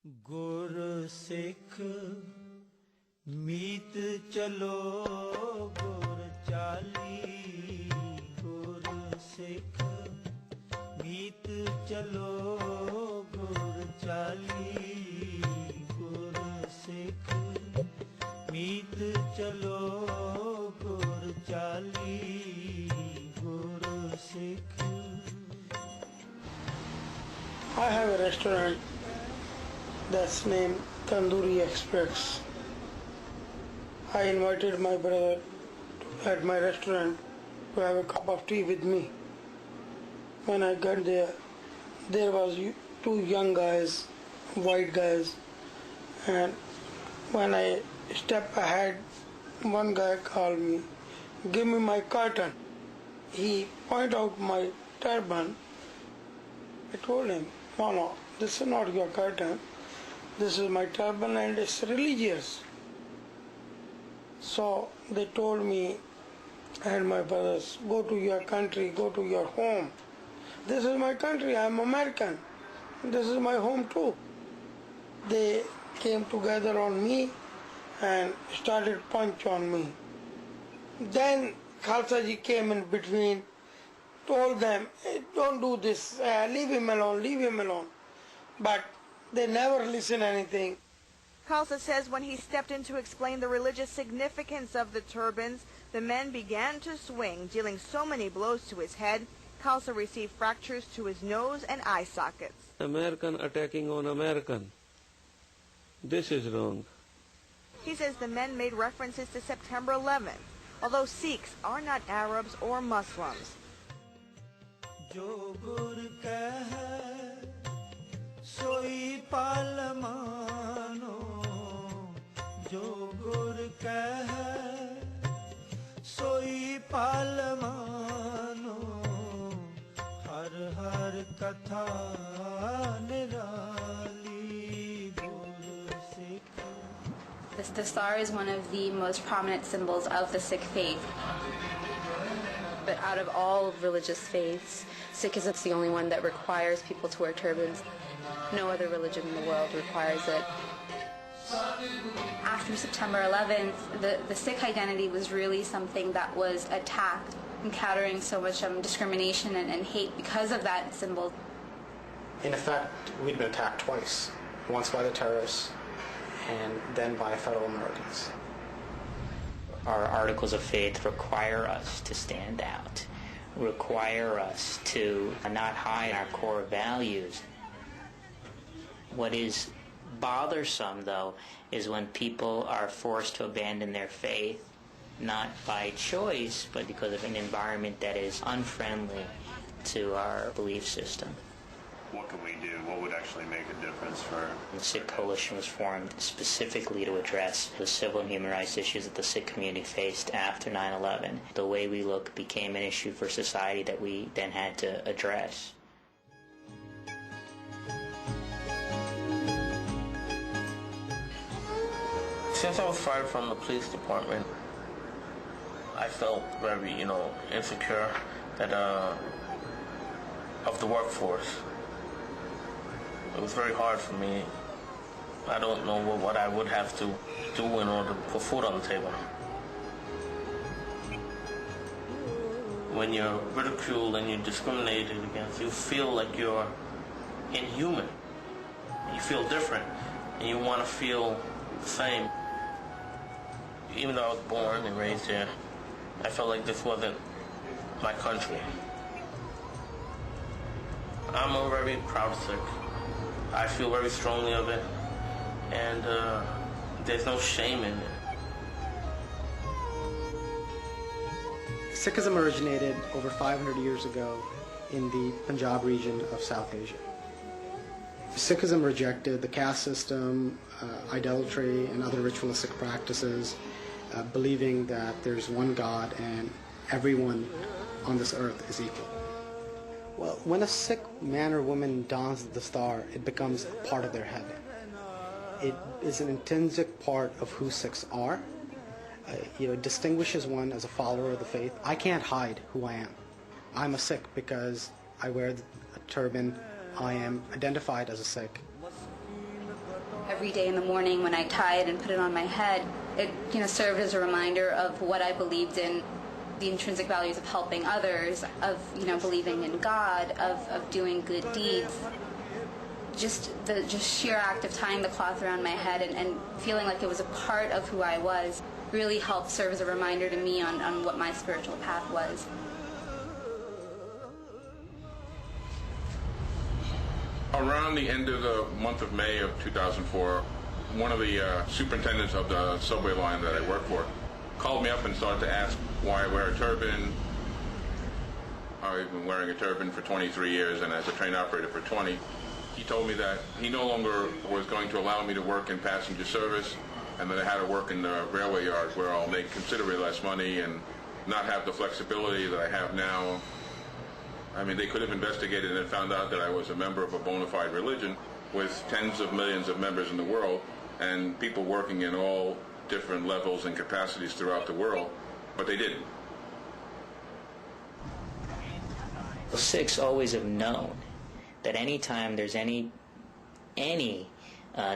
ਗੁਰ ਸਿੱਖ ਮੀਤ ਚਲੋ ਗੁਰ ਚਾਲੀ ਗੁਰ ਸਿੱਖ ਮੀਤ ਚਲੋ ਗੁਰ ਚਾਲੀ ਗੁਰ ਸਿੱਖ ਮੀਤ ਚਲੋ ਗੁਰ ਚਾਲੀ ਗੁਰ ਸਿੱਖ I have a restaurant that's named Tandoori Express. I invited my brother at my restaurant to have a cup of tea with me. When I got there, there was two young guys, white guys, and when I stepped ahead, one guy called me, "Give me my curtain." He pointed out my turban. I told him, no, this is not your curtain. This is my turban and it's religious. So they told me and my brothers, go to your country, go to your home. This is my country, I am American. This is my home too. They came together on me and started punch on me. Then Khalsa ji came in between, told them, hey, don't do this, leave him alone, leave him alone. But they never listen anything. Khalsa says when he stepped in to explain the religious significance of the turbans, the men began to swing, dealing so many blows to his head. Khalsa received fractures to his nose and eye sockets. American attacking on American. This is wrong. He says the men made references to September 11th, although Sikhs are not Arabs or Muslims. Jo gur keh सोई पाल मानो जो गुर कह सोई पाल मानो हर हर कथा निराली गुर Sikh. This Dastaar is one of the most prominent symbols of the Sikh faith. But out of all religious faiths, Sikhism is the only one that requires people to wear turbans. No other religion in the world requires it. After September 11th, the Sikh identity was really something that was attacked, encountering so much discrimination and hate because of that symbol. In effect, we'd been attacked twice, once by the terrorists and then by fellow Americans. Our articles of faith require us to stand out, require us to not hide our core values. What is bothersome, though, is when people are forced to abandon their faith, not by choice, but because of an environment that is unfriendly to our belief system. What can we do? What would actually make a difference for... The Sikh Coalition was formed specifically to address the civil and human rights issues that the Sikh community faced after 9/11. The way we look became an issue for society that we then had to address. Since I was fired from the police department, I felt very, insecure that of the workforce. It was very hard for me. I don't know what I would have to do in order to put food on the table. When you're ridiculed and you're discriminated against, you feel like you're inhuman. You feel different, and you want to feel the same. Even though I was born and raised here, I felt like this wasn't my country. I'm a very proud Sikh. I feel very strongly of it, and there's no shame in it. Sikhism originated over 500 years ago in the Punjab region of South Asia. Sikhism rejected the caste system, idolatry, and other ritualistic practices, believing that there's one God and everyone on this earth is equal. Well, when a Sikh man or woman dons the Dastaar, it becomes part of their head. It is an intrinsic part of who Sikhs are. It distinguishes one as a follower of the faith. I can't hide who I am. I'm a Sikh because I wear a turban. I am identified as a Sikh. Every day in the morning when I tie it and put it on my head, it served as a reminder of what I believed in, the intrinsic values of helping others, of believing in God, of doing good deeds. Just the sheer act of tying the cloth around my head and feeling like it was a part of who I was really helped serve as a reminder to me on what my spiritual path was. Around the end of the month of May of 2004, one of the superintendents of the subway line that I work for called me up and started to ask why I wear a turban. I've been wearing a turban for 23 years and as a train operator for 20. He told me that he no longer was going to allow me to work in passenger service and that I had to work in the railway yards where I'll make considerably less money and not have the flexibility that I have now. I mean, they could have investigated and found out that I was a member of a bona fide religion with tens of millions of members in the world and people working in all different levels and capacities throughout the world, but they didn't. Sikhs always have known that anytime there's any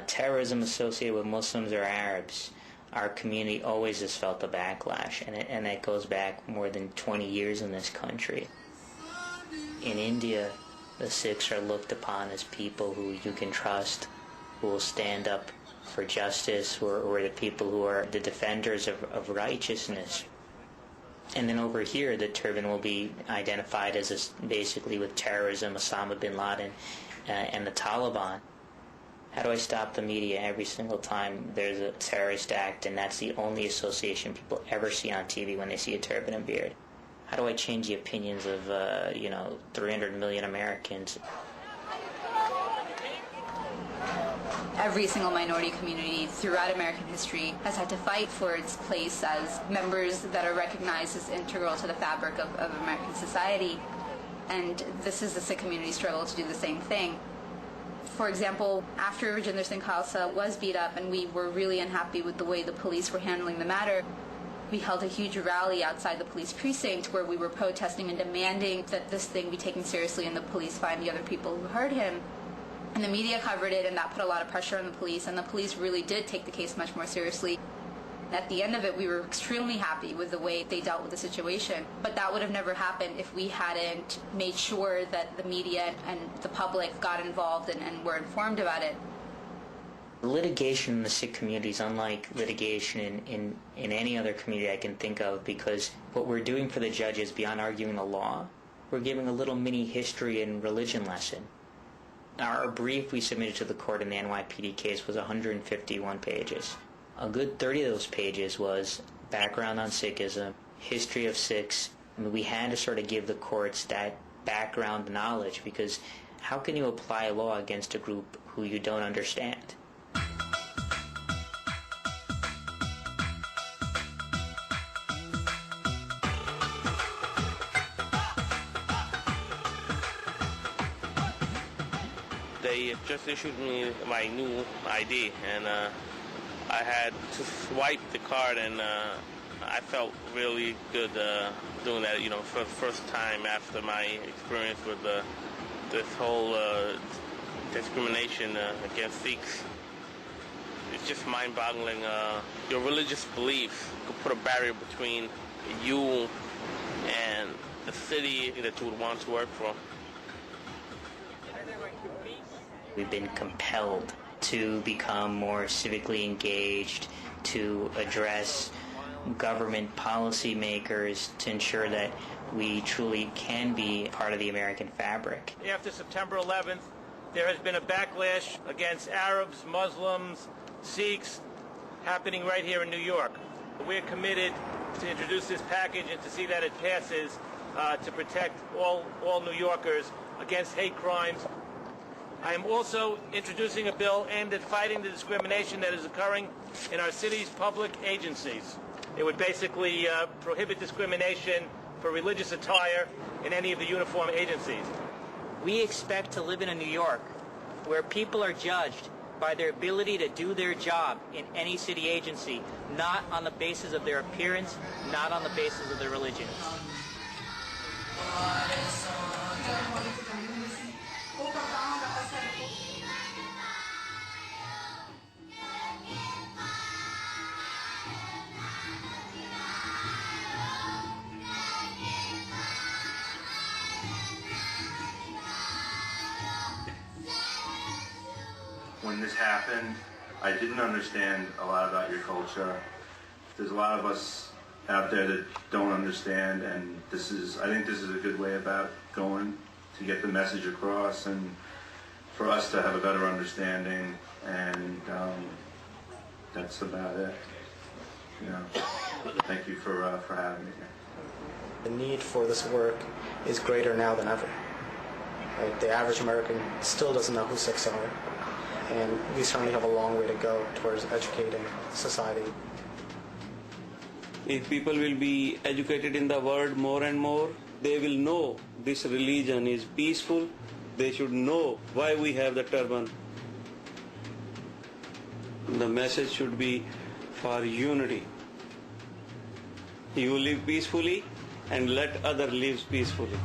terrorism associated with Muslims or Arabs, our community always has felt the backlash, and that goes back more than 20 years in this country. In India, the Sikhs are looked upon as people who you can trust, who will stand up for justice, who are the people who are the defenders of righteousness. And then over here, the turban will be identified as basically with terrorism, Osama bin Laden, and the Taliban. How do I stop the media every single time there's a terrorist act and that's the only association people ever see on TV when they see a turban and beard? How do I change the opinions of, 300 million Americans? Every single minority community throughout American history has had to fight for its place as members that are recognized as integral to the fabric of American society. And this is the Sikh community struggle to do the same thing. For example, after Rajinder Singh Khalsa was beat up and we were really unhappy with the way the police were handling the matter, we held a huge rally outside the police precinct where we were protesting and demanding that this thing be taken seriously and the police find the other people who hurt him. And the media covered it, and that put a lot of pressure on the police, and the police really did take the case much more seriously. At the end of it, we were extremely happy with the way they dealt with the situation. But that would have never happened if we hadn't made sure that the media and the public got involved and were informed about it. Litigation in the Sikh community is unlike litigation in any other community I can think of, because what we're doing for the judges, beyond arguing the law, we're giving a little mini history and religion lesson. Our brief we submitted to the court in the NYPD case was 151 pages. A good 30 of those pages was background on Sikhism, history of Sikhs. I mean, we had to sort of give the courts that background knowledge, because how can you apply a law against a group who you don't understand? They just issued me my new ID, and I had to swipe the card, and I felt really good doing that, for the first time after my experience with this whole discrimination against Sikhs. It's just mind-boggling. Your religious beliefs could put a barrier between you and the city that you would want to work for. We've been compelled to become more civically engaged, to address government policymakers, to ensure that we truly can be part of the American fabric. After September 11th, there has been a backlash against Arabs, Muslims, Sikhs, happening right here in New York. We're committed to introduce this package and to see that it passes to protect all New Yorkers against hate crimes. I am also introducing a bill aimed at fighting the discrimination that is occurring in our city's public agencies. It would basically prohibit discrimination for religious attire in any of the uniform agencies. We expect to live in a New York where people are judged by their ability to do their job in any city agency, not on the basis of their appearance, not on the basis of their religion. when this happened, I didn't understand a lot about your culture. There's a lot of us out there that don't understand, and I think this is a good way about going to get the message across and for us to have a better understanding, and that's about it. You know, thank you for having me here. The need for this work is greater now than ever. Right? The average American still doesn't know who Sikhs are, and we certainly have a long way to go towards educating society. If people will be educated in the world more and more, they will know this religion is peaceful. They should know why we have the turban. The message should be for unity. You live peacefully and let others live peacefully.